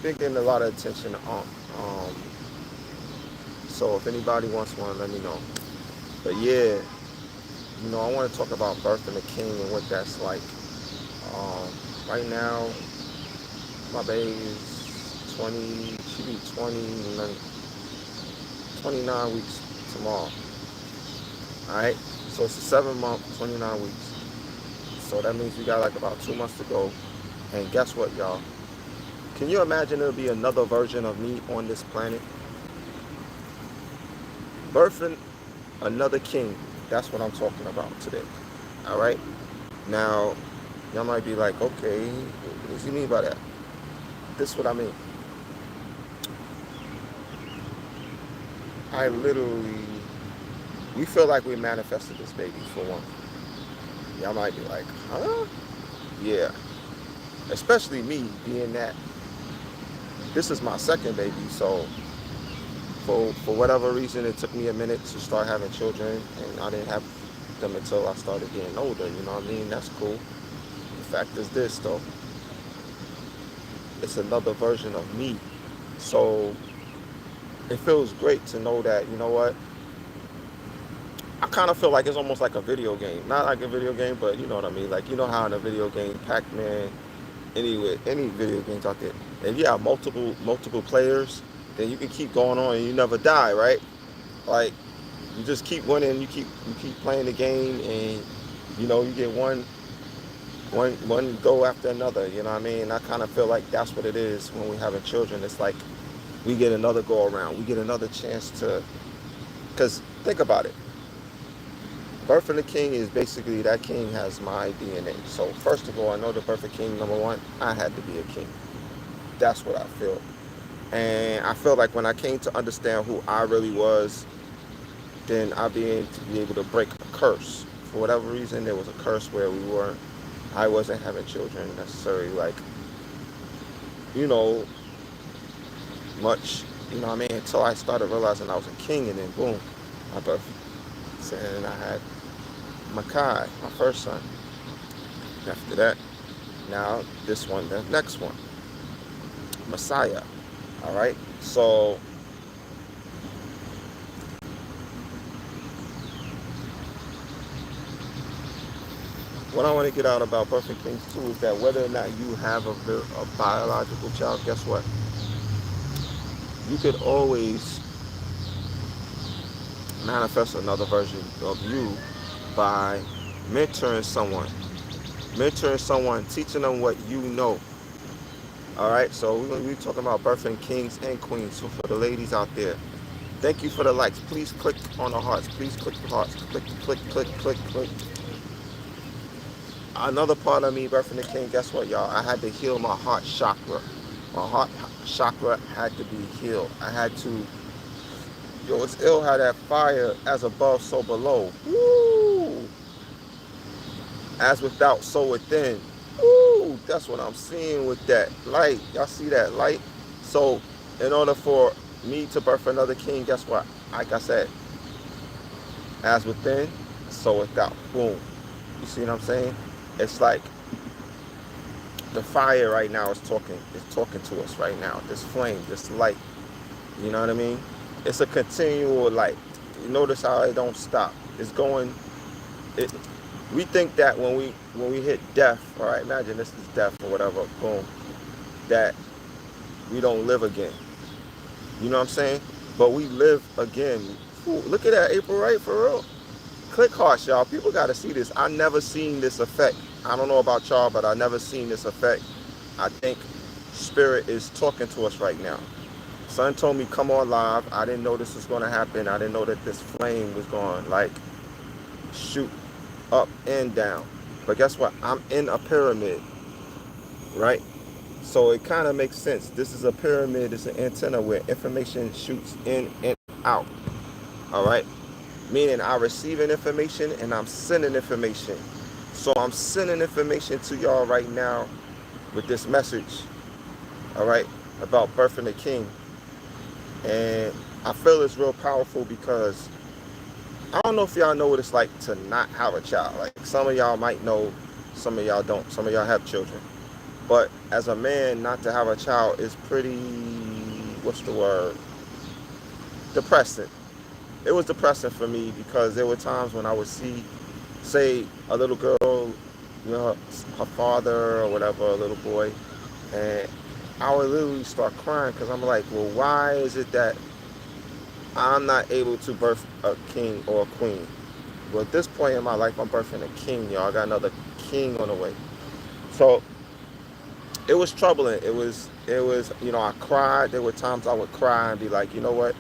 been getting a lot of attention on. So if anybody wants one, let me know. But yeah, I want to talk about birthing a king and what that's like. Um, right now, my baby is 20. She be 29 weeks tomorrow. All right. So it's a 7 month, 29 weeks. So that means we got like about 2 months to go. And guess what, y'all? Can you imagine there'll be another version of me on this planet? Birthing another king. That's what I'm talking about today. All right. Now, y'all might be like, okay, what does he mean by that? This is what I mean. I literally, we feel like we manifested this baby for one. Y'all might be like, huh? Yeah. Especially me being that this is my second baby. So for whatever reason, it took me a minute to start having children, and I didn't have them until I started getting older. You know what I mean? That's cool. The fact is this though, it's another version of me. So it feels great to know that, you know what, I kind of feel like it's almost like a video game. Not like a video game, but you know what I mean. Like, you know how in a video game, Pac-Man, any video games out there, and you have multiple players, then you can keep going on and you never die, right? Like, you just keep winning, you keep playing the game, and you get one go after another. You know what I mean? I kind of feel like that's what it is when we having children. It's like we get another go around, we get another chance to. Because think about it, birth of the king is basically that king has my DNA. So first of all, I know the birth of king, number one, I had to be a king. That's what I feel. And I feel like when I came to understand who I really was, then I began to be able to break a curse. For whatever reason, there was a curse where I wasn't having children necessarily, like, you know, much, you know what I mean, until I started realizing I was a king, and then boom, my birth. And I had Makai, my first son. After that, now this one, the next one, Messiah. All right. So what I want to get out about birthing kings too is that whether or not you have a biological child, guess what? You could always manifest another version of you by mentoring someone, teaching them what you know. All right, so we're going to be talking about birthing kings and queens. So for the ladies out there, thank you for the likes. Please click on the hearts. Please click the hearts. Click, click, click, click, click. Another part of me birthing the king, guess what, y'all? I had to heal my heart chakra. My heart chakra had to be healed. I had to, it's ill how that fire as above, so below. Woo! As without, so within. Woo! That's what I'm seeing with that light. Y'all see that light? So, in order for me to birth another king, guess what? Like I said, as within, so without. Boom. You see what I'm saying? It's like the fire right now is talking. It's talking to us right now. This flame, this light. You know what I mean? It's a continual light. You notice how it don't stop. It's going. It. We think that when we hit death, all right, imagine this is death or whatever, boom, that we don't live again. You know what I'm saying? But we live again. Ooh, look at that, April, right? For real. Click hearts, y'all. People got to see this. I never seen this effect. I don't know about y'all, but I never seen this effect. I think spirit is talking to us right now. Son told me come on live. I didn't know this was going to happen. I didn't know that this flame was going to like shoot up and down. But guess what? I'm in a pyramid, right? So it kind of makes sense. This is a pyramid. It's an antenna where information shoots in and out. All right? Meaning I'm receiving information and I'm sending information. So I'm sending information to y'all right now with this message, all right, about birthing the king. And I feel it's real powerful because I don't know if y'all know what it's like to not have a child. Like some of y'all might know, some of y'all don't. Some of y'all have children. But as a man, not to have a child is pretty, what's the word? Depressing. It was depressing for me because there were times when I would see, say, a little girl, her father or whatever, a little boy, and I would literally start crying because I'm like, well, why is it that I'm not able to birth a king or a queen? Well, at this point in my life, I'm birthing a king, y'all. I got another king on the way. So it was troubling. It was, I cried. There were times I would cry and be like, you know what?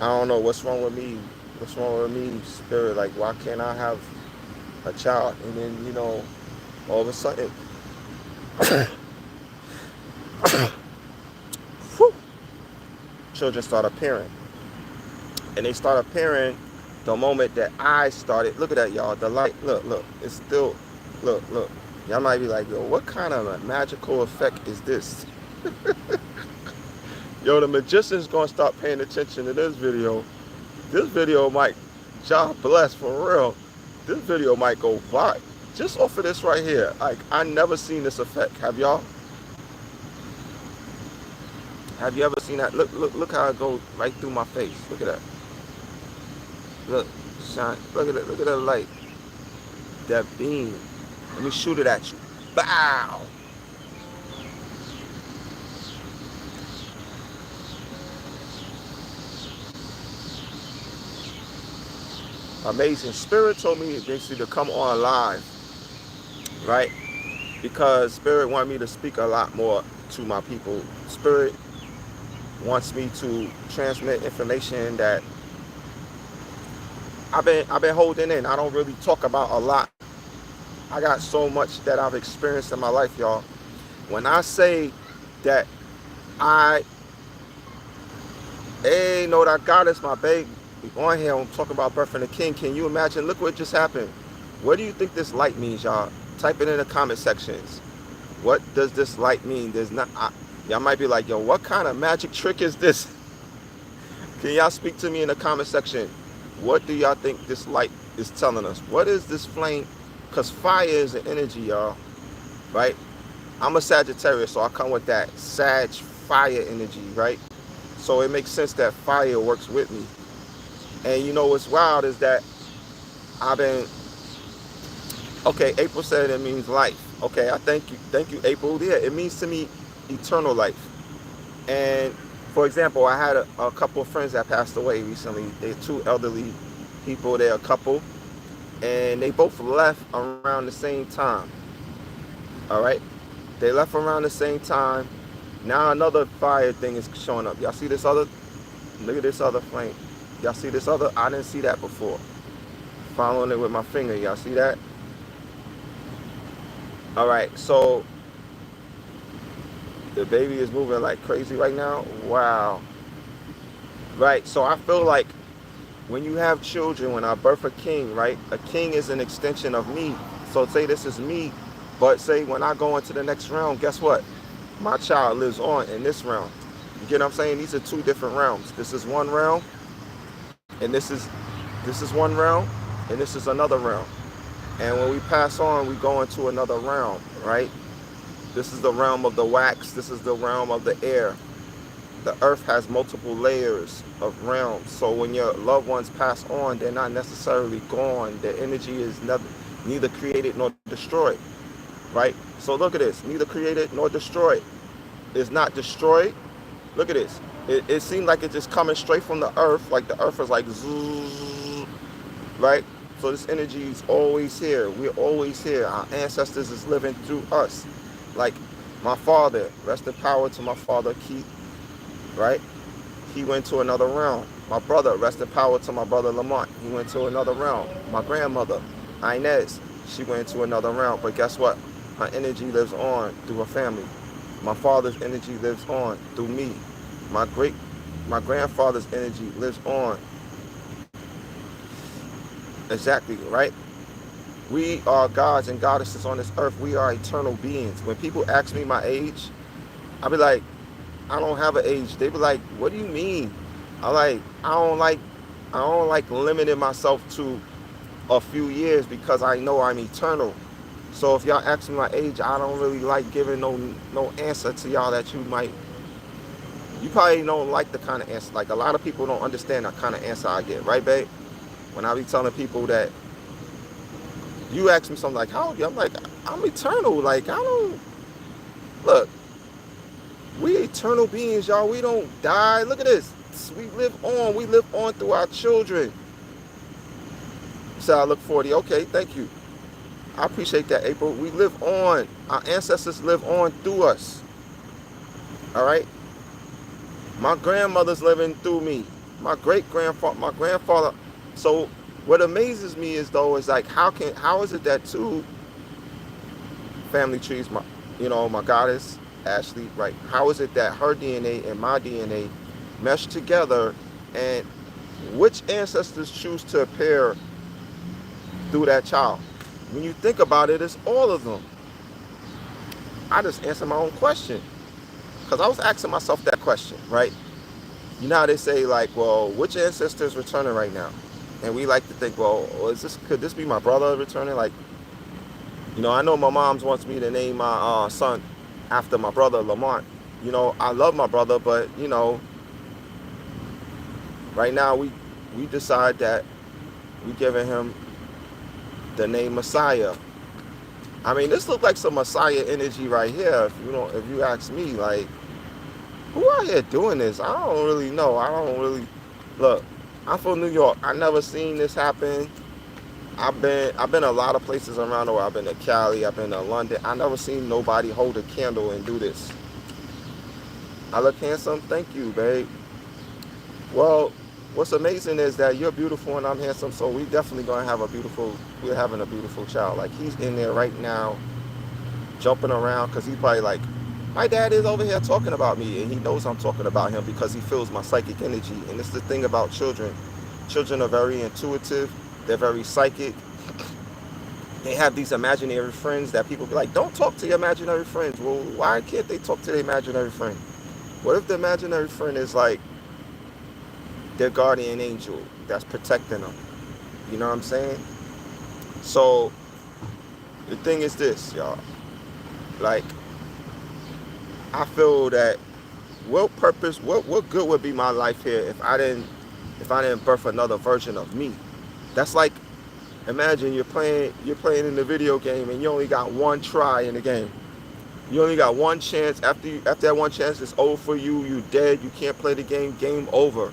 I don't know what's wrong with me. What's wrong with me, spirit? Like, why can't I have a child? And then, all of a sudden, whew, children start appearing. And they start appearing the moment that I started. Look at that, y'all. The light, look. It's still, look. Y'all might be like, yo, what kind of a magical effect is this? Yo, the magician's gonna start paying attention to this video. This video might, God bless, for real. This video might go viral. Just off of this right here. Like, I never seen this effect. Have y'all? Have you ever seen that? Look how it goes right through my face. Look at that. Look, shine. Look at that light. That beam. Let me shoot it at you. Bow. Amazing. Spirit told me basically to come on live, right? Because Spirit wanted me to speak a lot more to my people. Spirit wants me to transmit information that I've been holding in. I don't really talk about a lot. I got so much that I've experienced in my life, y'all. When I say that hey, know that God is my baby. On here, I'm talking about birthing a king. Can you imagine? Look what just happened. What do you think this light means, y'all? Type it in the comment sections. What does this light mean? There's not. Y'all might be like, yo, what kind of magic trick is this? Can y'all speak to me in the comment section? What do y'all think this light is telling us? What is this flame? Because fire is an energy, y'all. Right? I'm a Sagittarius, so I come with that Sag fire energy, right? So it makes sense that fire works with me. And you know what's wild is that okay, April said it means life. Okay, I thank you, April. Yeah, it means to me eternal life. And for example, I had a couple of friends that passed away recently. They're two elderly people. They're a couple, and they both left around the same time. All right, they left around the same time. Now another fire thing is showing up. Y'all see this other? Look at this other flame. Y'all see this other? I didn't see that before. Following it with my finger. Y'all see that? All right, so the baby is moving like crazy right now. Wow. Right, so I feel like when you have children, when I birth a king, right? A king is an extension of me. So say this is me, but say when I go into the next realm, guess what? My child lives on in this realm. You get what I'm saying? These are two different realms. This is one realm, and this is one realm, and this is another realm. And when we pass on, we go into another realm, right? This is the realm of the wax. This is the realm of the air. The earth has multiple layers of realms. So when your loved ones pass on, they're not necessarily gone. Their energy is neither created nor destroyed, right? So look at this. Neither created nor destroyed. It's not destroyed. Look at this. It seemed like it's just coming straight from the earth. Like the earth is like, zzz, right? So this energy is always here. We're always here. Our ancestors is living through us. Like my father, rest in power to my father, Keith, right? He went to another realm. My brother, rest in power to my brother, Lamont. He went to another realm. My grandmother, Inez, she went to another realm. But guess what? Her energy lives on through her family. My father's energy lives on through me. My grandfather's energy lives on. Exactly, right? We are gods and goddesses on this earth. We are eternal beings. When people ask me my age, I be like, I don't have an age. They be like, what do you mean? I don't like limiting myself to a few years because I know I'm eternal. So if y'all ask me my age, I don't really like giving no answer to y'all that you probably don't like the kind of answer. Like a lot of people don't understand the kind of answer I get, right, babe? When I be telling people that you ask me something like, how old are you? I'm like, I'm eternal. Like, I don't, look, we eternal beings, y'all. We don't die. Look at this. We live on. We live on through our children. So I look 40. Okay, thank you. I appreciate that, April. We live on. Our ancestors live on through us. All right? My grandmother's living through me. My my grandfather. So what amazes me is though is like how is it that two family trees, my goddess Ashley, right? How is it that her DNA and my DNA mesh together, and which ancestors choose to appear through that child? When you think about it, it's all of them. I just answered my own question because I was asking myself that question, right? You know how they say like, well, which ancestor is returning right now? And we like to think, well, could this be my brother returning? Like, I know my mom's wants me to name my son after my brother Lamont. I love my brother, but right now we decide that we giving him the name Messiah. I mean, this looks like some Messiah energy right here. If you ask me, like, who out here doing this? I don't really know. I don't really look. I'm from New York. I never seen this happen. I've been a lot of places around the world. I've been to Cali. I've been to London. I never seen nobody hold a candle and do this. I look handsome. Thank you, babe. Well, what's amazing is that you're beautiful and I'm handsome. So we definitely gonna have we're having a beautiful child. Like he's in there right now, jumping around because he's probably like, my dad is over here talking about me, and he knows I'm talking about him because he feels my psychic energy. And it's the thing about children. Children are very intuitive. They're very psychic. They have these imaginary friends that people be like, don't talk to your imaginary friends. Well, why can't they talk to their imaginary friend? What if the imaginary friend is like their guardian angel that's protecting them? You know what I'm saying? So the thing is this, y'all. Like, I feel that what good would be my life here if I didn't birth another version of me? That's like, imagine you're playing in the video game and you only got one try in the game. You only got one chance. After that one chance, it's over for you. You dead. You can't play the game. Game over.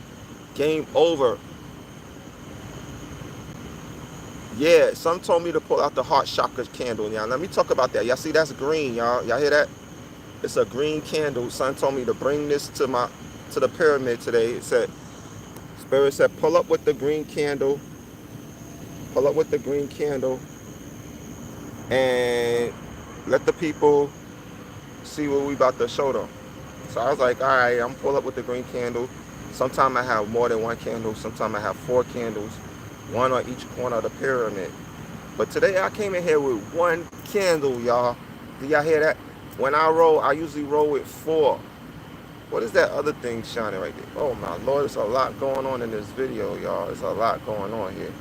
Game over. Yeah, some told me to pull out the heart chakra candle. Y'all, let me talk about that. Y'all see that's green, y'all. Y'all hear that? It's a green candle. Son told me to bring this to the pyramid today. It said, Spirit said, pull up with the green candle. Pull up with the green candle. And let the people see what we about to show them. So I was like, all right, I'm pull up with the green candle. Sometimes I have more than one candle. Sometimes I have 4 candles, one on each corner of the pyramid. But today I came in here with 1 candle, y'all. Do y'all hear that? When I roll, I usually roll with 4. What is that other thing shining right there? Oh my Lord, there's a lot going on in this video, y'all. There's a lot going on here.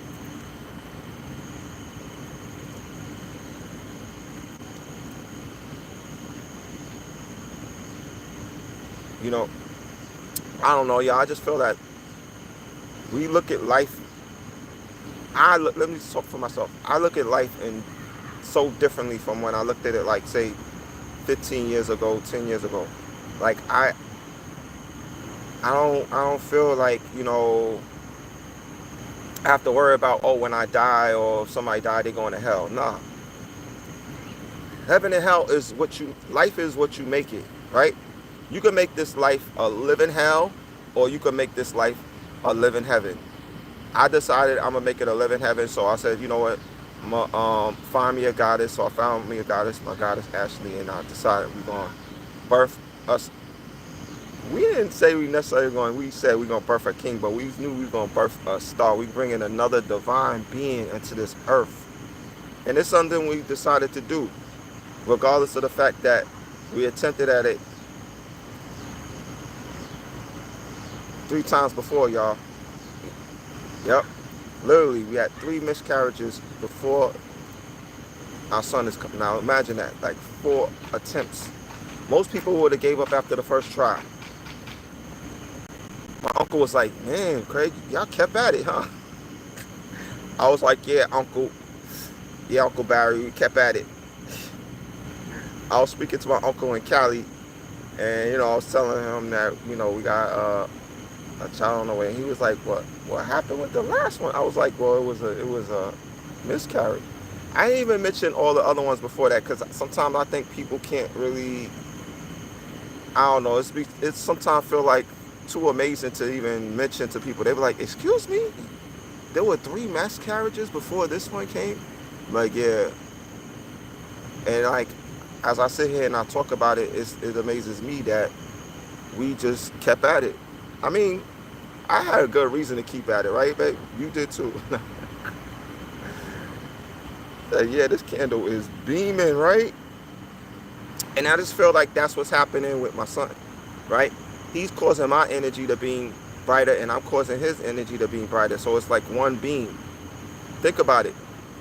I don't know, y'all. I just feel that we look at life. Let me talk for myself. I look at life and so differently from when I looked at it, like, say, 15 years ago, 10 years ago. Like, I don't feel like, I have to worry about, when I die or if somebody die, they're going to hell. Nah. Heaven and hell life is what you make it, right? You can make this life a living hell, or you can make this life a living heaven. I decided I'm gonna make it a living heaven, so I said, you know what, I'm gonna find me a goddess. So I found me a goddess, my goddess Ashley, and I decided we're gonna birth us. We didn't say we necessarily going. We said we're gonna birth a king, but we knew we were gonna birth a star. We bringing another divine being into this earth, and it's something we decided to do, regardless of the fact that we attempted at it 3 times before, y'all. Yep. Literally, we had 3 miscarriages before Our son is coming. Now imagine that, like 4 attempts. Most people would have gave up after the first try. My uncle was like, man, Craig, y'all kept at it, huh? I was like, yeah, Uncle. Yeah, Uncle Barry, we kept at it. I was speaking to my uncle in Cali, and, I was telling him that, we got a child on the way. And he was like, what happened with the last one? I was like, well, it was a miscarriage. I didn't even mention all the other ones before that, because sometimes I think people can't really, I don't know, it's sometimes feel like too amazing to even mention to people. They were like, excuse me? There were 3 miscarriages before this one came? Like, yeah. And like, as I sit here and I talk about it, it amazes me that we just kept at it. I mean, I had a good reason to keep at it, right, babe? You did too. Yeah, this candle is beaming, right? And I just feel like that's what's happening with my son, right? He's causing my energy to beam brighter, and I'm causing his energy to beam brighter. So it's like one beam. Think about it.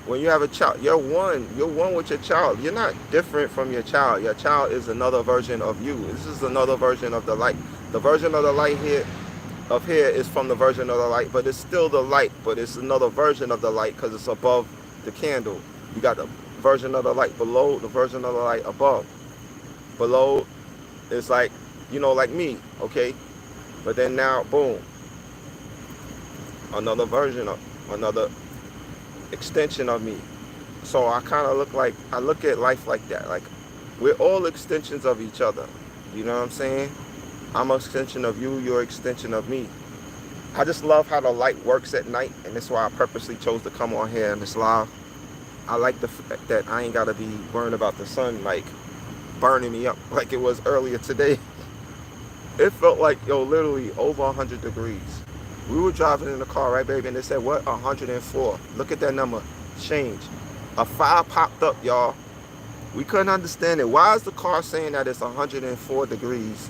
When you have a child, you're one with your child. You're not different from your child. Your child is another version of you. This is another version of the light. The version of the light here is from the version of the light, but it's still the light, but it's another version of the light because it's above the candle. You got the version of the light below, the version of the light above. Below is like, like me, okay? But then now, boom, another version of, another extension of me. So I kind of I look at life like that. Like, we're all extensions of each other. You know what I'm saying? I'm an extension of you, you're an extension of me. I just love how the light works at night, and that's why I purposely chose to come on here in this live. I like the fact that I ain't got to be worried about the sun, like, burning me up like it was earlier today. It felt like, literally over 100 degrees. We were driving in the car, right, baby? And they said, what? 104. Look at that number. Change. A 5 popped up, y'all. We couldn't understand it. Why is the car saying that it's 104 degrees?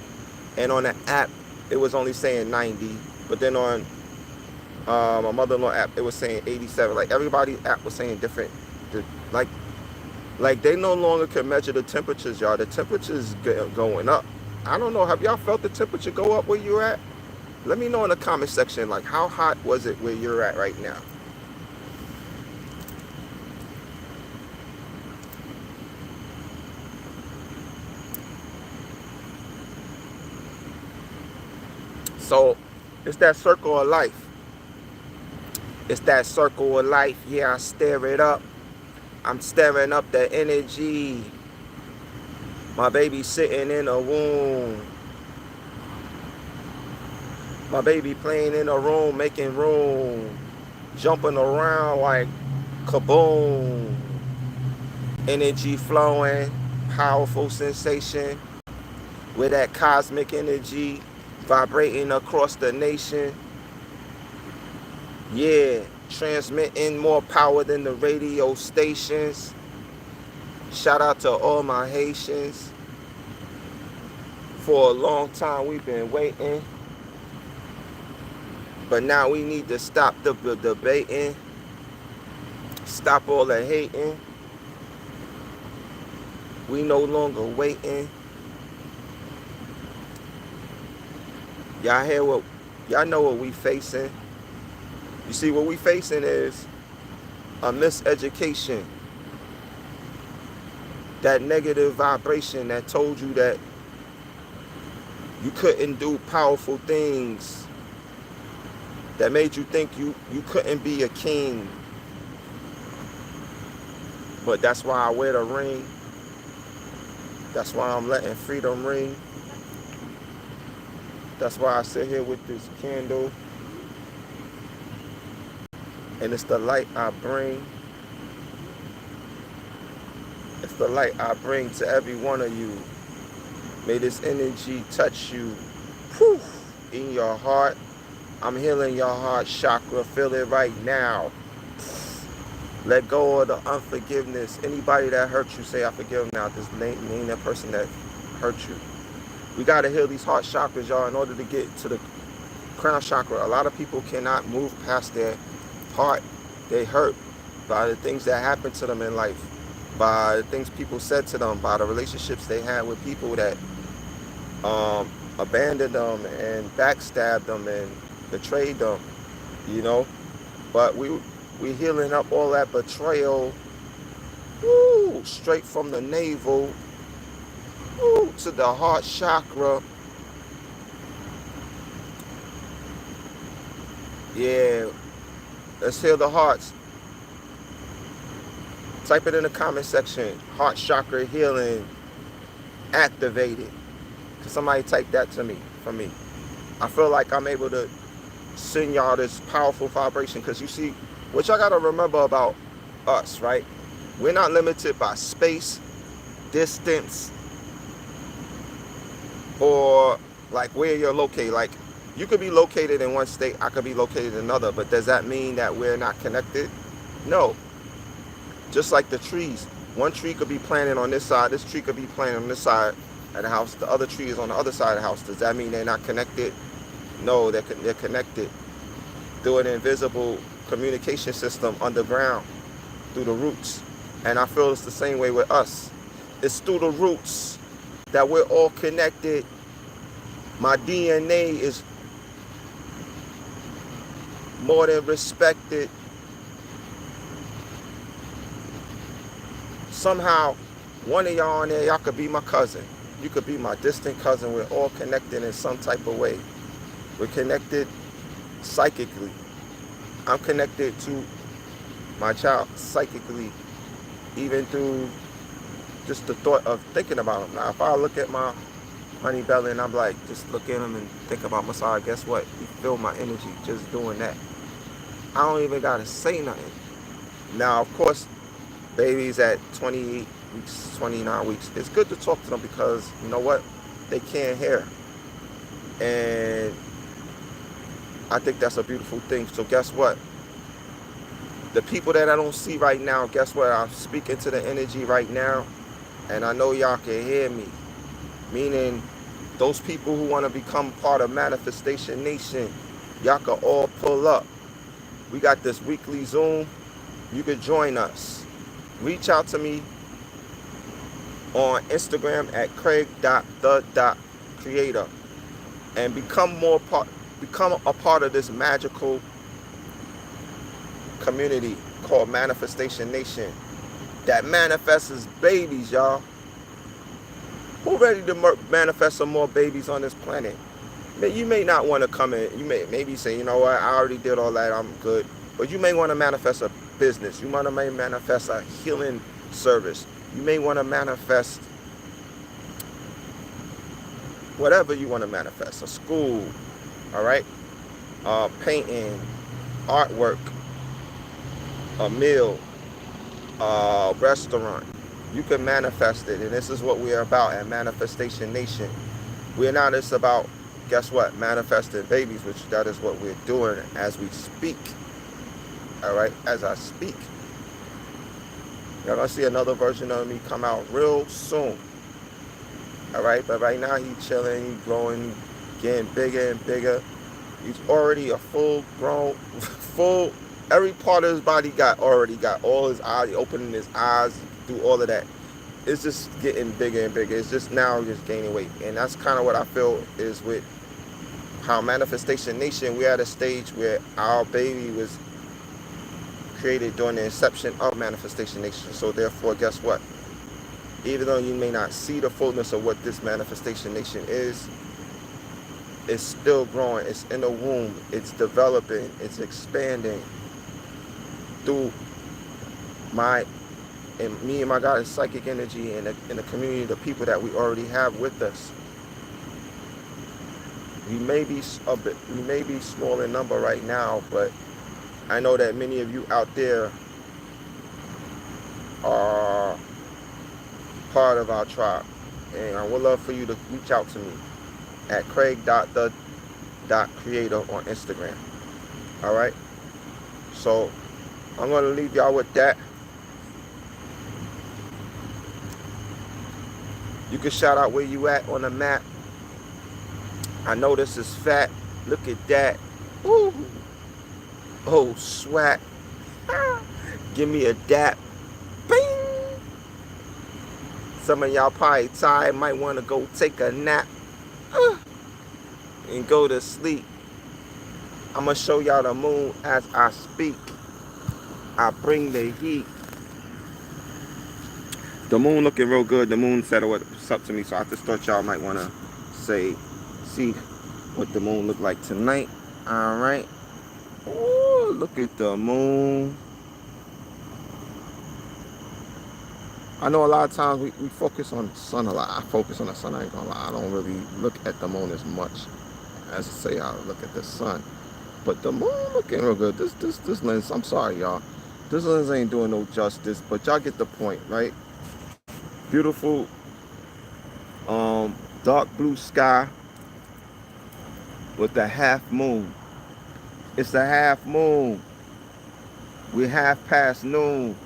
And on the app, it was only saying 90. But then on my mother-in-law app, it was saying 87. Like, everybody's app was saying different. Like they no longer can measure the temperatures, y'all. The temperature's going up. I don't know. Have y'all felt the temperature go up where you're at? Let me know in the comment section, like, how hot was it where you're at right now? So, it's that circle of life. It's that circle of life. Yeah, I stir it up. I'm stirring up the energy. My baby sitting in a womb. My baby playing in a room, making room. Jumping around like kaboom. Energy flowing. Powerful sensation. With that cosmic energy vibrating across the nation. Yeah, transmitting more power than the radio stations. Shout out to all my Haitians. For a long time we've been waiting. But now we need to stop the debating. Stop all the hating. We no longer waiting. Y'all know what we facing. You see, what we facing is a miseducation. That negative vibration that told you that you couldn't do powerful things. That made you think you couldn't be a king. But that's why I wear the ring. That's why I'm letting freedom ring. That's why I sit here with this candle. And it's the light I bring. It's the light I bring to every one of you. May this energy touch you, whew, in your heart. I'm healing your heart chakra. Feel it right now. Let go of the unforgiveness. Anybody that hurt you, say, I forgive them now. Just name that person that hurt you. We got to heal these heart chakras, y'all, in order to get to the crown chakra. A lot of people cannot move past their heart. They hurt by the things that happen to them in life. by the things people said to them, by the relationships they had with people that abandoned them and backstabbed them and betrayed them, you know. But we healing up all that betrayal, woo, straight from the navel, woo, to the heart chakra. Yeah, let's heal the hearts. Type it in the comment section. Heart chakra healing activated. Can somebody type that to me, for me? I feel like I'm able to send y'all this powerful vibration, because you see, what y'all got to remember about us, right? We're not limited by space, distance, or like where you're located. Like, you could be located in one state, I could be located in another, but does that mean that we're not connected? No. Just like the trees, one tree could be planted on this side, this tree could be planted on this side of the house, the other tree is on the other side of the house. Does that mean they're not connected? No, they're connected through an invisible communication system underground, through the roots. And I feel it's the same way with us. It's through the roots that we're all connected. My DNA is more than respected. Somehow, one of y'all on there, y'all could be my cousin. You could be my distant cousin. We're all connected in some type of way. We're connected psychically. I'm connected to my child psychically, even through just the thought of thinking about him. Now, if I look at my honey belly and I'm like, just look at him and think about Messiah, guess what? You feel my energy just doing that. I don't even gotta say nothing. Now, of course, babies at 28 weeks, 29 weeks, it's good to talk to them, because you know what? They can't hear. And I think that's a beautiful thing. So guess what? The people that I don't see right now, guess what? I'm speaking to the energy right now, and I know y'all can hear me. Meaning, those people who want to become part of Manifestation Nation, y'all can all pull up. We got this weekly Zoom. You can join us. Reach out to me on Instagram at craig.the.creator and become a part of this magical community called Manifestation Nation that manifests babies, y'all. Who ready to manifest some more babies on this planet? You may not want to come in. You may maybe say, you know what, I already did all that, I'm good. But you may want to manifest a business. You may manifest a healing service. You may want to manifest whatever you want to manifest. A school, all right? Painting, artwork, a meal, a restaurant. You can manifest it, and this is what we are about at Manifestation Nation. We're not just about, guess what, manifesting babies, which that is what we're doing as we speak. All right, as I speak. You're gonna see another version of me come out real soon. All right, but right now he's chilling, he's growing, getting bigger and bigger. He's already a full-grown, every part of his body already got all his eyes, opening his eyes, do all of that. It's just getting bigger and bigger. It's just now just gaining weight. And that's kind of what I feel is with how Manifestation Nation, we're at a stage where our baby was created during the inception of Manifestation Nation. So therefore, guess what? Even though you may not see the fullness of what this Manifestation Nation is, it's still growing. It's in the womb. It's developing. It's expanding through me and my God's psychic energy and the community, the people that we already have with us. We may be small in number right now, but I know that many of you out there are part of our tribe, and I would love for you to reach out to me at craig.the.creator on Instagram. All right, so I'm going to leave y'all with that. You can shout out where you at on the map. I know this is fat. Look at that. Ooh. Oh, swag. Give me a dap. Bing. Some of y'all probably tired, might want to go take a nap and go to sleep. I'm going to show y'all the moon as I speak. I bring the heat. The moon looking real good. The moon said what's up to me, so I just thought y'all might want to see what the moon look like tonight. All right. Ooh, look at the moon. I know a lot of times we focus on the sun a lot. I focus on the sun, I ain't gonna lie. I don't really look at the moon as much as say I look at the sun. But the moon looking real good. This lens, I'm sorry y'all. This lens ain't doing no justice, but y'all get the point, right? Beautiful dark blue sky with the half moon. It's a half moon. We're half past noon.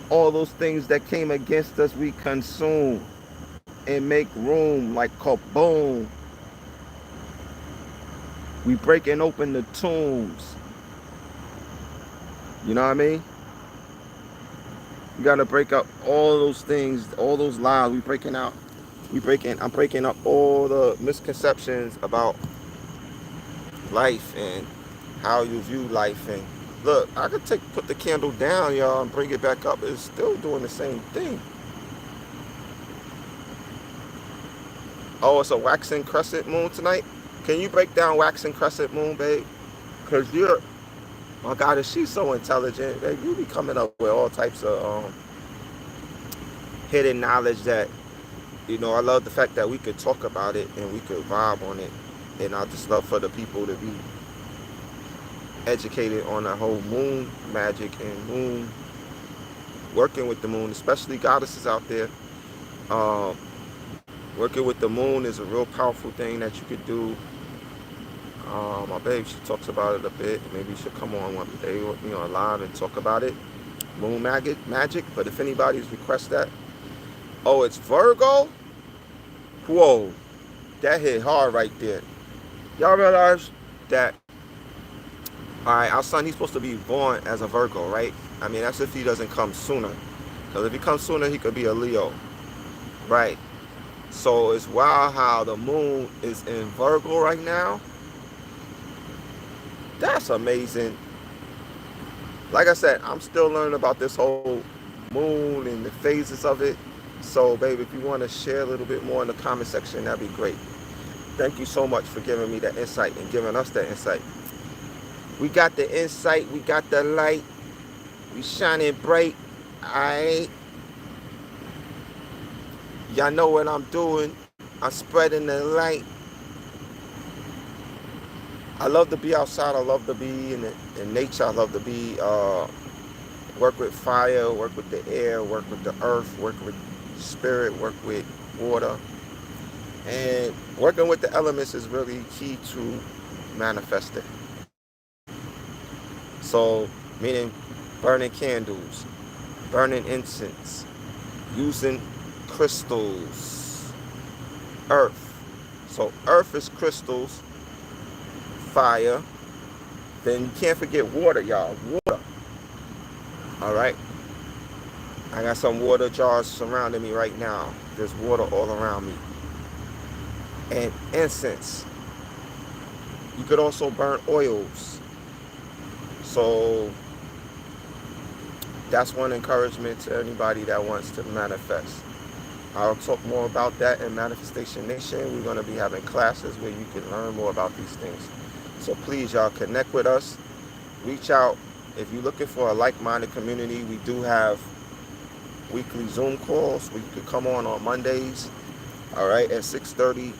All those things that came against us, we consume and make room like kaboom. We breaking open the tombs. You know what I mean? You gotta break up all those things, all those lies. I'm breaking up all the misconceptions about life and how you view life. And look, I could put the candle down, y'all, and bring it back up. It's still doing the same thing. Oh, it's a waxing crescent moon tonight. Can you break down waxing crescent moon, babe? Cause my God, is she so intelligent? Babe, you be coming up with all types of hidden knowledge that, I love the fact that we could talk about it and we could vibe on it. And I just love for the people to be educated on the whole moon magic and moon, working with the moon, especially goddesses out there. Working with the moon is a real powerful thing that you could do. My babe, she talks about it a bit. Maybe you should come on one day, live and talk about it. Moon magic. But if anybody's request that, oh, it's Virgo. Whoa, that hit hard right there. Y'all realize that? All right, our son, he's supposed to be born as a Virgo, right? I mean, that's if he doesn't come sooner. Because if he comes sooner, he could be a Leo, right? So it's wild how the moon is in Virgo right now. That's amazing. Like I said, I'm still learning about this whole moon and the phases of it. So, baby, if you want to share a little bit more in the comment section, that'd be great. Thank you so much for giving me that insight and giving us that insight. We got the insight. We got the light. We shining bright. Alright. Y'all know what I'm doing. I'm spreading the light. I love to be outside. I love to be in nature. I love to be work with fire, work with the air, work with the earth, work with spirit, work with water. And working with the elements is really key to manifesting. So, meaning burning candles, burning incense, using crystals, earth. So earth is crystals, fire. Then you can't forget water, y'all. Water. All right. I got some water jars surrounding me right now. There's water all around me. And incense. You could also burn oils. So that's one encouragement to anybody that wants to manifest. I'll talk more about that in Manifestation Nation. We're going to be having classes where you can learn more about these things. So please, y'all, connect with us. Reach out. If you're looking for a like-minded community, we do have weekly Zoom calls where you can come on Mondays, all right, at 6:30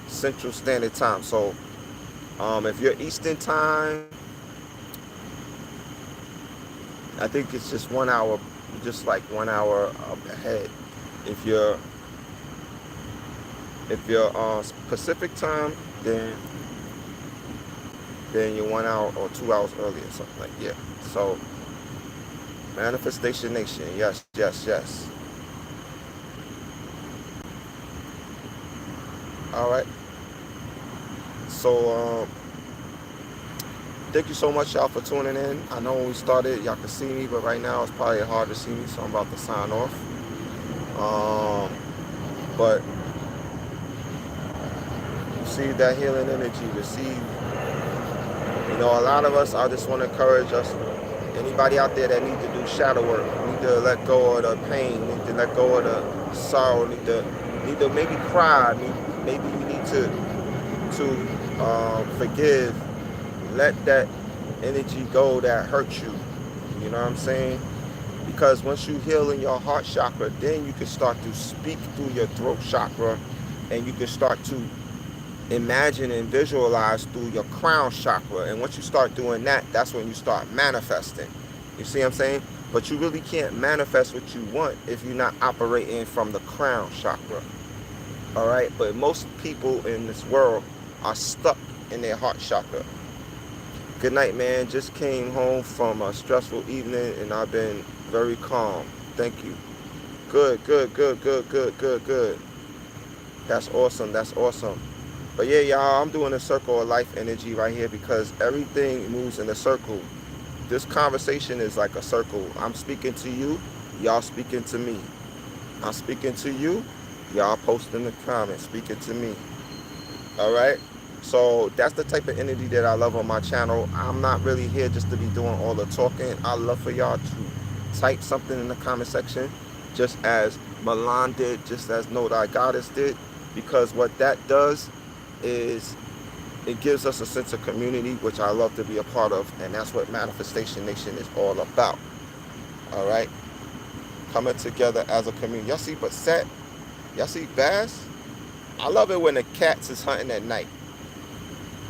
Central Standard Time. So if you're Eastern Time, I think it's just 1 hour, just like 1 hour ahead. If you're Pacific Time, then you're 1 hour or 2 hours earlier, something like that. So Manifestation Nation, yes. All right. So Thank you so much, y'all, for tuning in. I know when we started, y'all could see me, but right now it's probably hard to see me, so I'm about to sign off. Um, but receive that healing energy. Receive, a lot of us, I just want to encourage us, anybody out there that need to do shadow work, need to let go of the pain, need to let go of the sorrow, need to maybe cry, maybe you need to forgive. Let that energy go that hurt you. You know what I'm saying? Because once you heal in your heart chakra, then you can start to speak through your throat chakra, and you can start to imagine and visualize through your crown chakra. And once you start doing that, that's when you start manifesting. You see what I'm saying? But you really can't manifest what you want if you're not operating from the crown chakra. All right? But most people in this world are stuck in their heart chakra. Good night, man. Just came home from a stressful evening and I've been very calm. Thank you. Good, good, good, good, good, good, good. That's awesome. That's awesome. But yeah, y'all, I'm doing a circle of life energy right here because everything moves in a circle. This conversation is like a circle. I'm speaking to you, y'all speaking to me. I'm speaking to you, y'all posting the comments, speaking to me. All right? So that's the type of energy that I love on my channel. I'm not really here just to be doing all the talking. I love for y'all to type something in the comment section, just as Milan did, just as Know Thy Goddess did, because what that does is it gives us a sense of community, which I love to be a part of, and that's what Manifestation Nation is all about. All right? Coming together as a community. Y'all see Basset? Y'all see Bass? I love it when the cats is hunting at night.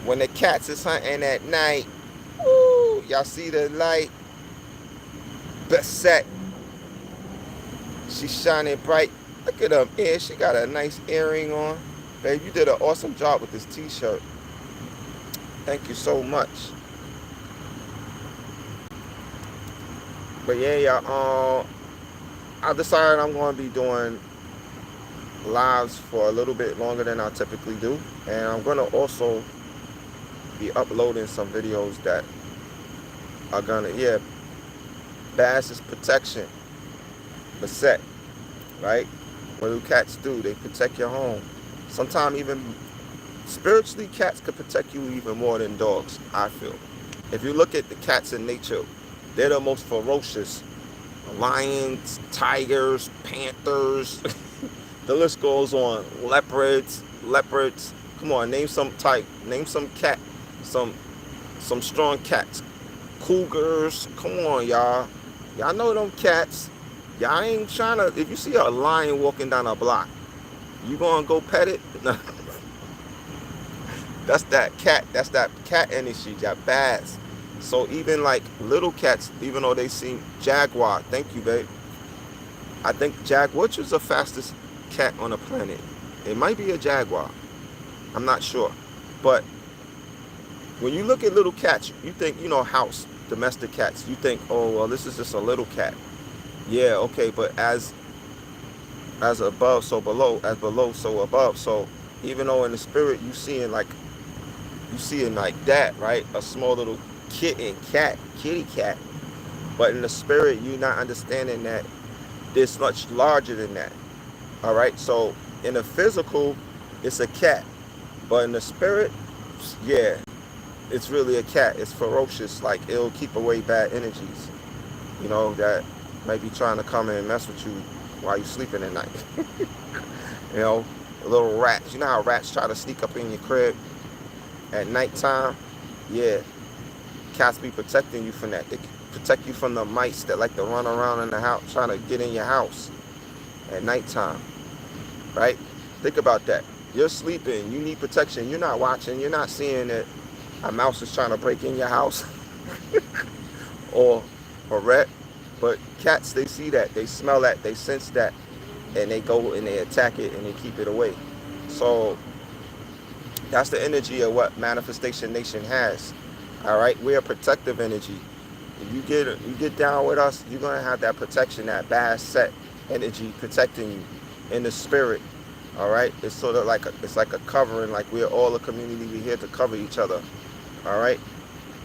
When the cats is hunting at night, woo, y'all see the light? Basset, she's shining bright. Look at them ears. She got a nice earring on. Babe, you did an awesome job with this t-shirt. Thank you so much. But yeah, y'all, I decided I'm going to be doing lives for a little bit longer than I typically do. And I'm going to also be uploading some videos that are gonna, bass is protection. Basset, right? What do cats do? They protect your home. Sometimes even spiritually, cats could protect you even more than dogs, I feel. If you look at the cats in nature, they're the most ferocious. Lions, tigers, panthers, the list goes on. Leopards. Come on, name some cat. Some strong cats. Cougars. Come on, y'all. Y'all know them cats. Y'all ain't trying to, if you see a lion walking down a block, you gonna go pet it? That's that cat energy, that bass. So even like little cats, even though they seem jaguar, thank you, babe. I think which is the fastest cat on the planet? It might be a jaguar. I'm not sure. But when you look at little cats, you think, house, domestic cats. You think, oh, well, this is just a little cat. Yeah, okay, but as above, so below, as below, so above. So even though in the spirit you seeing like that, right? A small little kitty cat. But in the spirit, you're not understanding that it's much larger than that. All right, so in the physical, it's a cat. But in the spirit, yeah, it's really a cat. It's ferocious. Like, it'll keep away bad energies, that might be trying to come in and mess with you while you're sleeping at night. Little rats. You know how rats try to sneak up in your crib at nighttime? Yeah, cats be protecting you from that. They protect you from the mice that like to run around in the house trying to get in your house at nighttime, right? Think about that. You're sleeping, you need protection. You're not watching, you're not seeing that a mouse is trying to break in your house or a rat. But cats, they see that, they smell that, they sense that, and they go and they attack it and they keep it away. So that's the energy of what Manifestation Nation has. All right, we're a protective energy. If you get down with us, you're gonna have that protection, that Basset energy protecting you in the spirit. All right, it's sort of like a covering. Like we're all a community. We're here to cover each other. All right,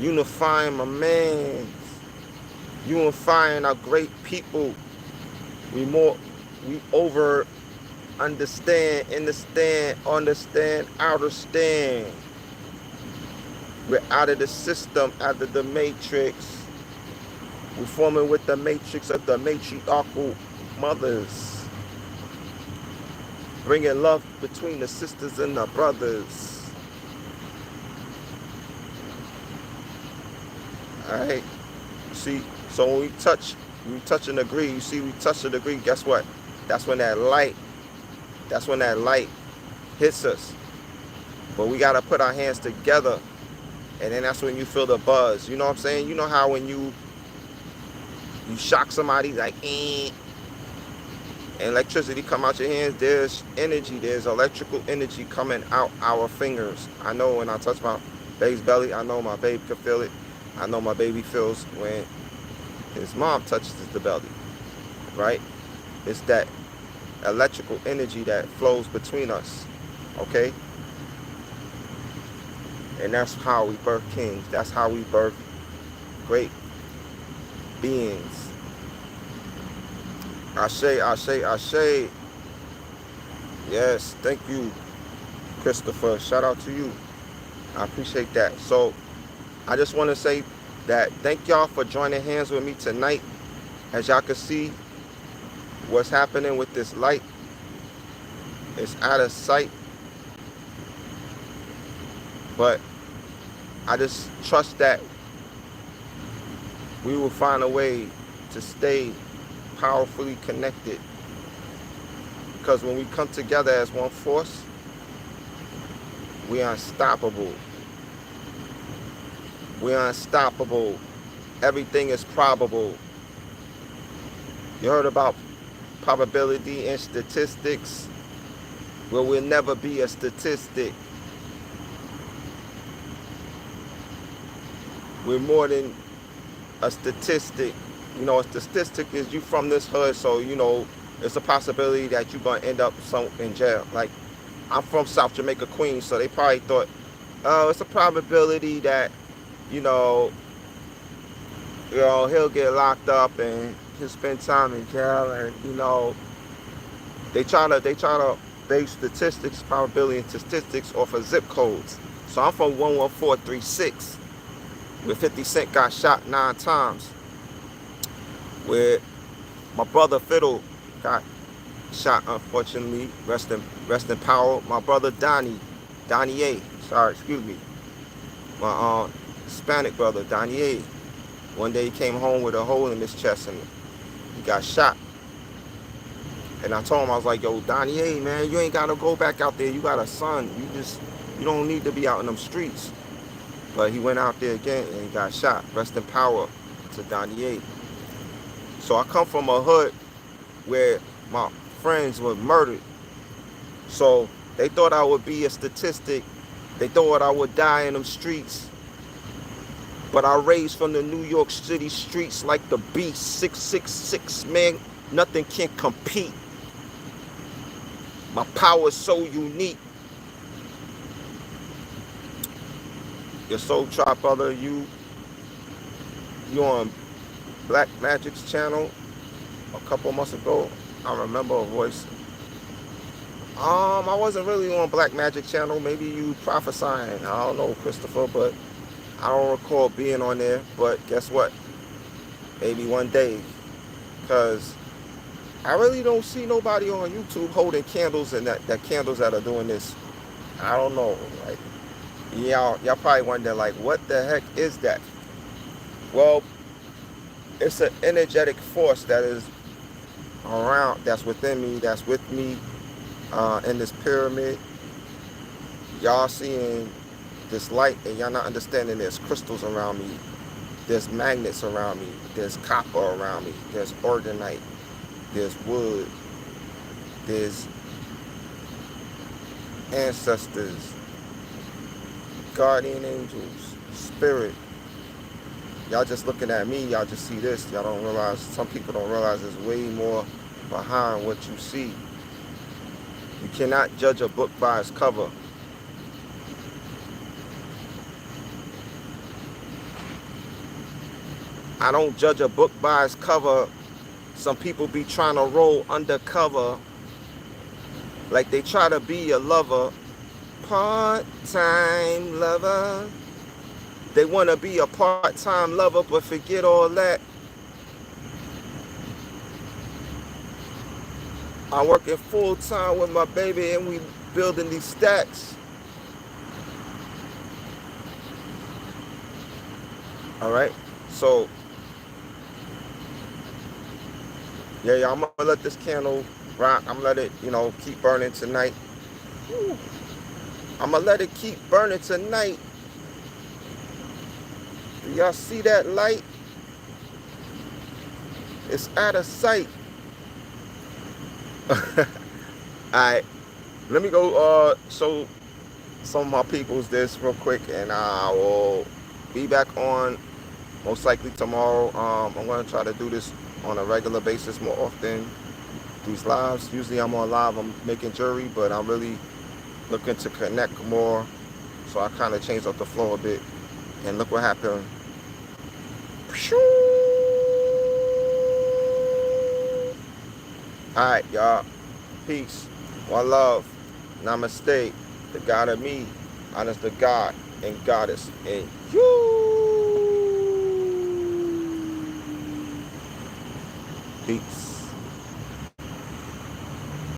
unifying my man, unifying our great people. We over understand, understand. We're out of the system, out of the matrix. We're forming with the matrix of the matriarchal mothers. Bringing love between the sisters and the brothers. Alright? See, so when we touch and agree, you see we touch and agree, guess what? That's when that light hits us. But we gotta put our hands together. And then that's when you feel the buzz. You know what I'm saying? You know how when you shock somebody like and electricity come out your hands, there's energy, there's electrical energy coming out our fingers. I know when I touch my baby's belly, I know my baby can feel it. I know my baby feels when his mom touches the belly, right? It's that electrical energy that flows between us, okay? And that's how we birth kings. That's how we birth great beings. Ashe, ashe, ashe. Yes, thank you, Christopher. Shout out to you. I appreciate that. So I just want to say that thank y'all for joining hands with me tonight. As y'all can see, what's happening with this light is out of sight. But I just trust that we will find a way to stay powerfully connected. Because when we come together as one force, we are unstoppable. We are unstoppable. Everything is probable. You heard about probability and statistics? Well, we'll never be a statistic. We're more than a statistic. You know, a statistic is you from this hood, so you know it's a possibility that you're gonna end up in jail. Like, I'm from South Jamaica, Queens, so they probably thought, oh, it's a probability that, you know, he'll get locked up and he'll spend time in jail, and you know, they try to base statistics, probability and statistics off of zip codes. So I'm from 11436, where 50 Cent got shot 9 times, where my brother Fiddle got shot, unfortunately. Rest in power. My brother Donnie A. Sorry, excuse me. My Hispanic brother Donnie A. One day he came home with a hole in his chest and he got shot. And I told him, I was like, yo, Donnie A, man, you ain't gotta go back out there. You got a son. You don't need to be out in them streets. But he went out there again and he got shot. Rest in power to Donnie A. So I come from a hood where my friends were murdered. So they thought I would be a statistic. They thought I would die in them streets. But I raised from the New York City streets like the beast. 666, man. Nothing can compete. My power is so unique. Your Soul Tribe brother, you on Black Magic's channel a couple months ago. I remember a voice. I wasn't really on Black Magic channel. Maybe you prophesying. I don't know, Christopher, but I don't recall being on there. But guess what? Maybe one day. Because I really don't see nobody on YouTube holding candles and that candles that are doing this. I don't know. Like, y'all probably wonder, like, what the heck is that? Well, it's an energetic force that is around, that's within me, that's with me in this pyramid. Y'all seeing this light and y'all not understanding there's crystals around me. There's magnets around me. There's copper around me. There's organite. There's wood. There's ancestors, guardian angels, spirit. Y'all just looking at me, y'all just see this. Y'all don't realize, some people don't realize there's way more behind what you see. You cannot judge a book by its cover. I don't judge a book by its cover. Some people be trying to roll undercover like they try to be a lover. Part-time lover. They want to be a part-time lover, but forget all that. I'm working full-time with my baby and we building these stacks. All right. So, yeah, I'm going to let this candle rock. I'm going to let it, keep burning tonight. Woo. I'm going to let it keep burning tonight. Do y'all see that light? It's out of sight. Alright, let me go show some of my peoples this real quick, and I will be back on most likely tomorrow. I'm going to try to do this on a regular basis more often. These lives, usually I'm on live, I'm making jewelry, but I'm really looking to connect more. So I kind of changed up the flow a bit, and look what happened. Alright, y'all. Peace. One love. Namaste. The God of me. Honors the God and Goddess in you. Peace.